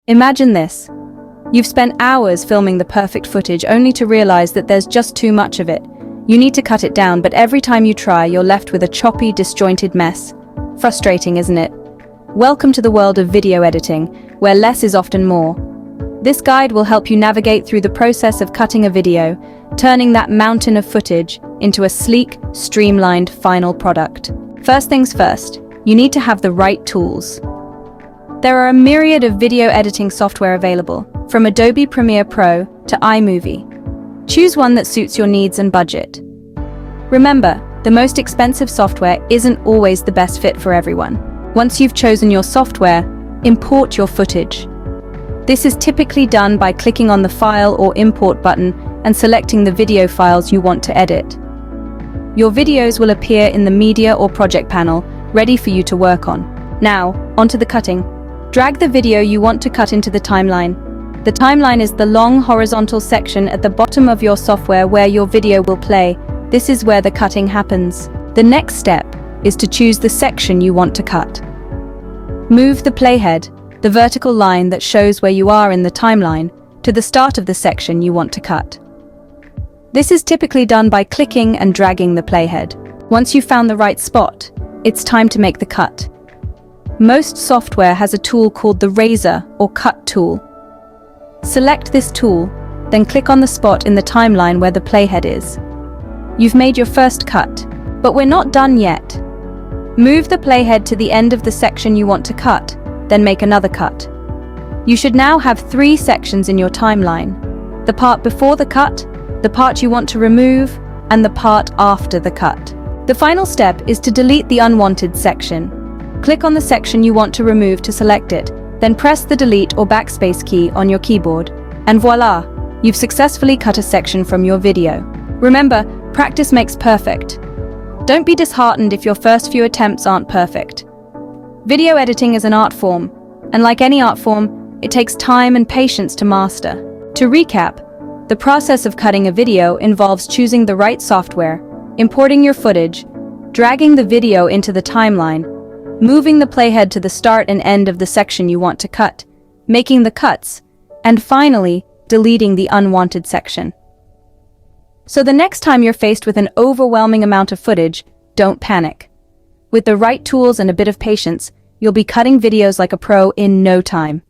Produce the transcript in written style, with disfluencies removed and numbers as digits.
Imagine this. You've spent hours filming the perfect footage only to realize that there's just too much of it. You need to cut it down, but every time you try, you're left with a choppy, disjointed mess. Frustrating, isn't it? Welcome to the world of video editing, where less is often more. This guide will help you navigate through the process of cutting a video, turning that mountain of footage into a sleek, streamlined final product. First things first, you need to have the right tools. There are a myriad of video editing software available, from Adobe Premiere Pro to iMovie. Choose one that suits your needs and budget. Remember, the most expensive software isn't always the best fit for everyone. Once you've chosen your software, import your footage. This is typically done by clicking on the File or Import button and selecting the video files you want to edit. Your videos will appear in the Media or Project panel, ready for you to work on. Now, onto the cutting. Drag the video you want to cut into the timeline. The timeline is the long horizontal section at the bottom of your software where your video will play. This is where the cutting happens. The next step is to choose the section you want to cut. Move the playhead, the vertical line that shows where you are in the timeline, to the start of the section you want to cut. This is typically done by clicking and dragging the playhead. Once you've found the right spot, it's time to make the cut. Most software has a tool called the Razor or Cut tool. Select this tool, then click on the spot in the timeline where the playhead is. You've made your first cut, but we're not done yet. Move the playhead to the end of the section you want to cut, then make another cut. You should now have 3 sections in your timeline: the part before the cut, the part you want to remove, and the part after the cut. The final step is to delete the unwanted section. Click on the section you want to remove to select it, then press the Delete or Backspace key on your keyboard, and voila! You've successfully cut a section from your video. Remember, practice makes perfect. Don't be disheartened if your first few attempts aren't perfect. Video editing is an art form, and like any art form, it takes time and patience to master. To recap, the process of cutting a video involves choosing the right software, importing your footage, dragging the video into the timeline, moving the playhead to the start and end of the section you want to cut, making the cuts, and finally, deleting the unwanted section. So the next time you're faced with an overwhelming amount of footage, don't panic. With the right tools and a bit of patience, you'll be cutting videos like a pro in no time.